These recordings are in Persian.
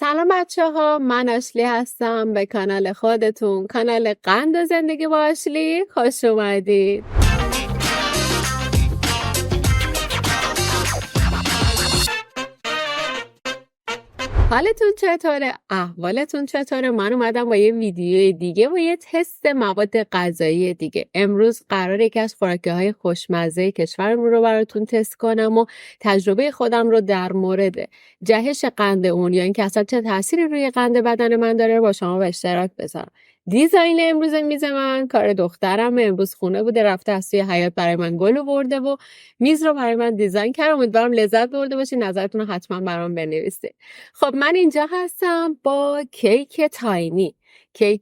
سلام بچه‌ها، من آشلی هستم. به کانال خودتون، کانال قند زندگی با آشلی خوش اومدید. حالتون چطوره؟ احوالتون چطوره؟ من اومدم با یه ویدیو دیگه و یه تست مواد غذایی دیگه. امروز قراره یکی از خوراکی‌های خوشمزه کشورمون رو براتون تست کنم و تجربه خودم رو در مورد جهش قند اون یا اینکه اصلا چه تأثیری روی قند بدن من داره با شما به اشتراک بذارم. دیزاین امروز میز من کار دخترم. امروز خونه بوده، رفته از توی حیاط برای من گل آورده و میز رو برای من دیزاین کردم. امیدوارم لذت برده باشین. نظرتون رو حتما برام بنویسید. خب من اینجا هستم با کیک تاینی.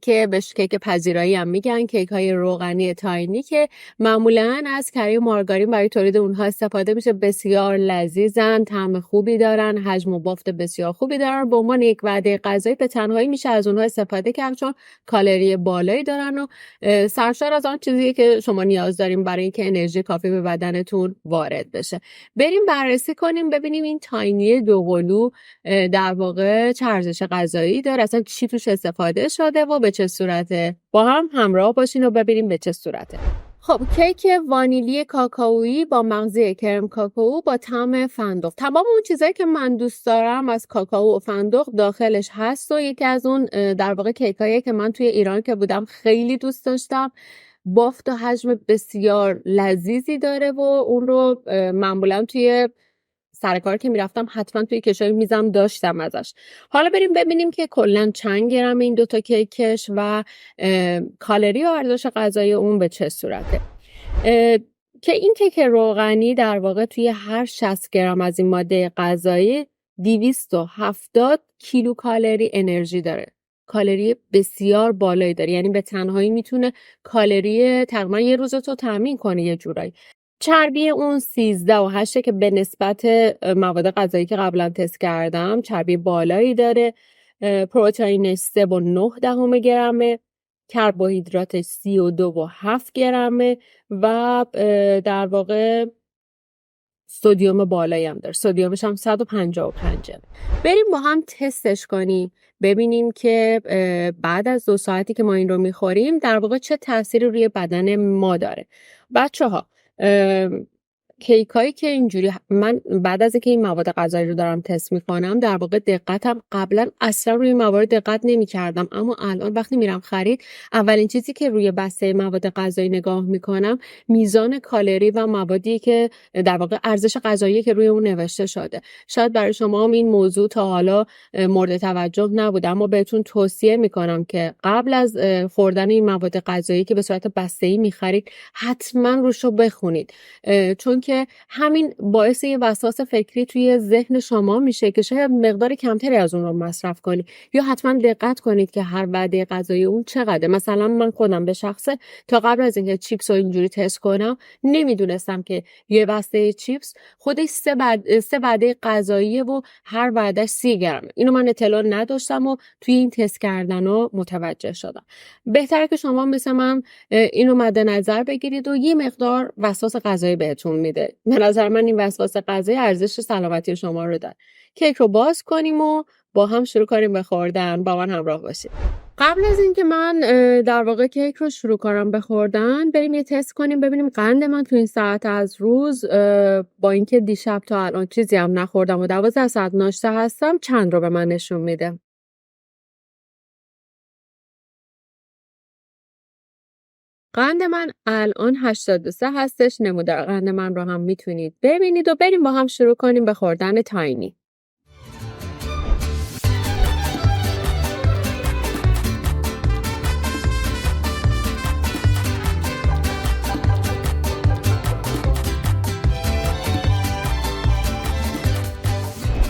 بهش کیک پذیرایی هم میگن، کیک های روغنی تاینی که معمولا از کره مارگارین برای تولید اونها استفاده میشه. بسیار لذیذن، طعم خوبی دارن، حجم و بافت بسیار خوبی دارن. به عنوان یک وعده غذایی به تنهایی میشه از اونها استفاده کرد چون کالری بالایی دارن و سرشار از آن چیزی که شما نیاز دارین برای اینکه انرژی کافی به بدنتون وارد بشه. بریم بررسی کنیم ببینیم این تاینی دوقلو در واقع چه ارزش غذایی داره، اصلا چی توش استفاده شده و به چه صورته. با هم همراه باشین و ببینیم به چه صورته. خب کیک وانیلی کاکائویی با مغزی کرم کاکائو با طعم فندق. تمام اون چیزایی که من دوست دارم از کاکائو و فندق داخلش هست و یکی از اون در واقع کیکایی که من توی ایران که بودم خیلی دوست داشتم. بافت و حجم بسیار لذیذی داره و اون رو معمولا توی سر کار که میرفتم حتما توی کشوی میزم داشتم ازش. حالا بریم ببینیم که کلا چند گرم این دوتا کیکش و کالری و ارزش غذایی اون به چه صورته. که این کیک روغنی در واقع توی هر 60 گرم از این ماده غذایی 270 کیلو کالری انرژی داره. کالری بسیار بالایی داره، یعنی به تنهایی میتونه کالری تقریبا یه روزتو تامین کنه یه جورایی. چربی اون 13.8 که به نسبت مواد غذایی که قبلا تست کردم چربی بالایی داره. پروتئینش 3.9 گرمه، کربوهیدراتش 32.7 گرمه و در واقع سدیم بالایی هم داره. سدیمش هم 155. بریم با هم تستش کنیم ببینیم که بعد از 2 ساعتی که ما این رو میخوریم در واقع چه تأثیری روی بدن ما داره. بچه‌ها کیک هایی که اینجوری من بعد از اینکه این مواد غذایی رو دارم تست میکنم در واقع دقتم قبلا اصلا روی موارد دقت نمیکردم، اما الان وقتی میرم خرید اولین چیزی که روی بسته مواد غذایی نگاه میکنم میزان کالری و موادی که در واقع ارزش غذایی که روی اون نوشته شده. شاید برای شما هم این موضوع تا حالا مورد توجه نبوده، اما بهتون توصیه میکنم که قبل از خوردن این مواد غذایی که به صورت بسته‌ای میخرید حتما روش رو بخونید، چون که همین باعث یه وسواس فکری توی ذهن شما میشه که شاید مقدار کمتری از اون رو مصرف کنید، یا حتما دقت کنید که هر وعده غذایی اون چقدره. مثلا من خودم به شخصه تا قبل از اینکه چیپس رو اینجوری تست کنم نمیدونستم که یه بسته چیپس خودش 3 وعده غذاییه و هر وعدهش 30 گرمه. اینو من اطلاع نداشتم و توی این تست کردن رو متوجه شدم. بهتره که شما مثل من اینو مد نظر بگیرید و یه مقدار وسواس غذایی بهتون میده. به نظر من این وسواس غذایی ارزش سلامتی شما رو داره. کیک رو باز کنیم و با هم شروع کنیم به خوردن. با من همراه باشید. قبل از اینکه من در واقع کیک رو شروع کنم به خوردن بریم یه تست کنیم ببینیم قند من تو این ساعت از روز با اینکه دیشب تا الان چیزی هم نخوردم و 12 ساعت ناشته هستم چند رو به من نشون میده. قند من الان 83 هستش. نمودار قند من رو هم میتونید ببینید و بریم با هم شروع کنیم به خوردن تاینی.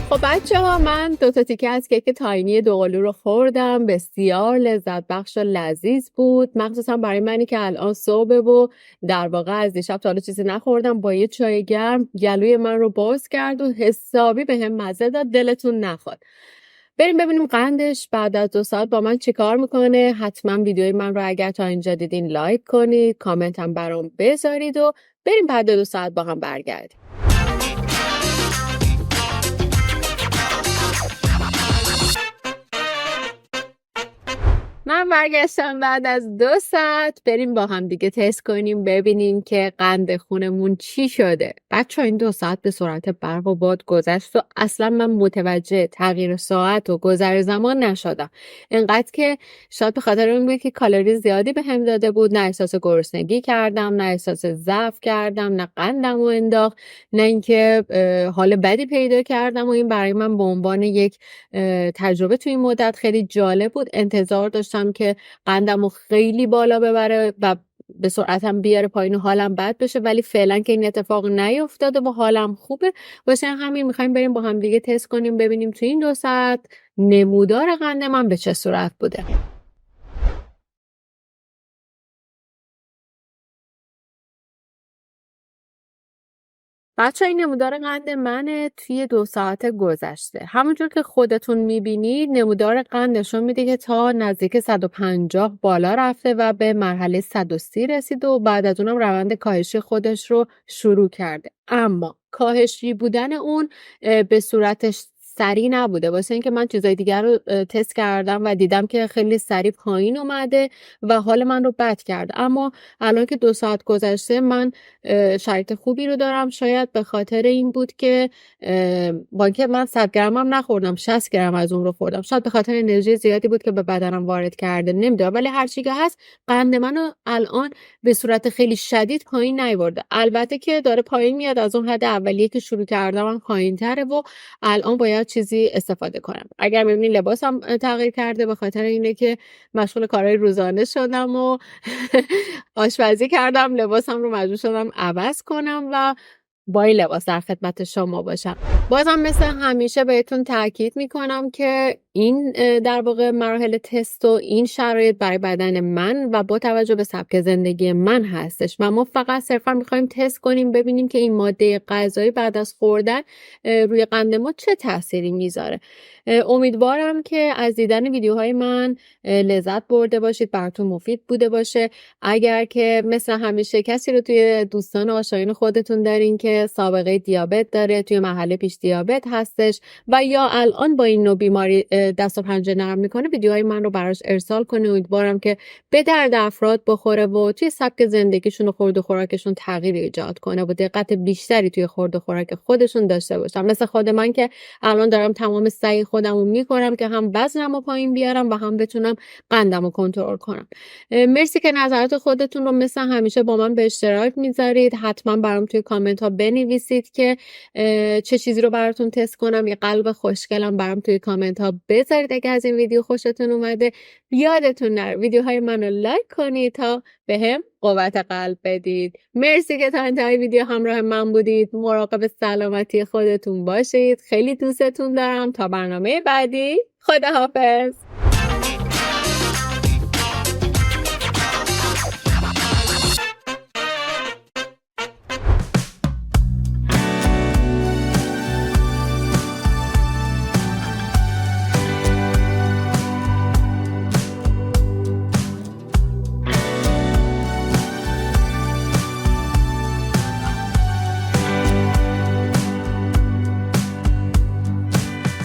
خب بچه‌ها من 2 تا تیکه از کیک تاینی دوقلو رو خوردم. بسیار لذت بخش و لذیذ بود، مخصوصا برای منی که الان صبح و در واقع از دیشب تا حالا چیزی نخوردم. با یه چای گرم گلوی من رو باز کرد و حسابی بهم مزه داد. دلتون نخواد. بریم ببینیم قندش بعد از 2 ساعت با من چیکار میکنه. حتما ویدیوی من رو اگر تا اینجا دیدین لایک کنید، کامنت هم برام بذارید و بریم بعد 2 ساعت با هم برگردیم. برگشتم بعد از 2 ساعت. بریم با هم دیگه تست کنیم ببینیم که قند خونمون چی شده. بچه این 2 ساعت به سرعت برق و باد گذشت و اصلا من متوجه تغییر ساعت و گذر زمان نشدم. اینقدر که شاید به خاطر اون بود که کالری زیادی به هم داده بود، نه احساس گرسنگی کردم، نه احساس ضعف کردم، نه قندم و انداخت، نه اینکه حال بدی پیدا کردم. و این برای من به عنوان یک تجربه توی این مدت خیلی جالب بود. انتظار داشتم که قندم رو خیلی بالا ببره و به سرعتم بیاره پایین و حالم بد بشه، ولی فعلا که این اتفاق نیفتاده و حالم خوبه. واسه همین میخوایم بریم با هم دیگه تست کنیم ببینیم توی این 2 ساعت نمودار قند من به چه صورت بوده. بچه این نمودار قند منه توی 2 ساعت گذشته. همونجور که خودتون میبینید نمودار قند نشون میده که تا نزدیک 150 بالا رفته و به مرحله 130 رسیده و بعد از اونم روند کاهشی خودش رو شروع کرده. اما کاهشی بودن اون به صورتش سریع نبوده، واسه اینکه من چیزای دیگر رو تست کردم و دیدم که خیلی سریع پایین اومده و حال من رو بد کرد. اما الان که 2 ساعت گذشته من شرایط خوبی رو دارم. شاید به خاطر این بود که با اینکه من 100 گرم هم نخوردم، 60 گرم از اون رو خوردم. شاید به خاطر انرژی زیادی بود که به بدنم وارد کرده، نمیدونم. ولی هر چی که هست قند منو الان به صورت خیلی شدید پایین نیورده. البته که داره پایین میاد، از اون حد اولیه که شروع کردم هم پایین‌تره و الان باید چیزی استفاده کنم. اگر می‌بینید لباسم تغییر کرده به خاطر اینه که مشغول کارهای روزانه شدم و آشپزی کردم، لباسم رو مجبور شدم عوض کنم و با این لباس در خدمت شما باشم. بازم مثل همیشه بهتون تاکید میکنم که این در واقع مراحل تست و این شرایط برای بدن من و با توجه به سبک زندگی من هستش و ما فقط صرفا میخوایم تست کنیم ببینیم که این ماده غذایی بعد از خوردن روی قند ما چه تأثیری میذاره. امیدوارم که از دیدن ویدیوهای من لذت برده باشید، براتون مفید بوده باشه. اگر که مثل همیشه کسی رو توی دوستان و آشنایان خودتون دارین که سابقه دیابت داره، توی مرحله پیش دیابت هستش و یا الان با این نوع بیماری دست و پنجه نرم میکنه، ویدیوهای من رو براش ارسال کنه. امیدوارم که به درد افراد بخوره و توی سبک زندگیشون و خورد و خوراکشون تغییر ایجاد کنه و دقت بیشتری توی خورد و خوراک خودشون داشته باشن. مثل خود من که الان دارم تمام سعی خودم رو میکنم که هم وزنم رو پایین بیارم و هم بتونم قندم رو کنترل کنم. مرسی که نظرات خودتون رو مثل همیشه با من به اشتراک میذارید. حتما برام توی کامنت ها بنویسید که چه چیزی رو براتون تست کنم. یه قلب خوشگلم برام توی کامنت ها بذارید اگه از این ویدیو خوشتون اومده. یادتون نره ویدیوهای منو لایک کنید تا بهم قوت قلب بدید. مرسی که تا انتهای ویدیو همراه من بودید. مراقب سلامتی خودتون باشید. خیلی دوستتون دارم. تا برنامه بعدی، خداحافظ.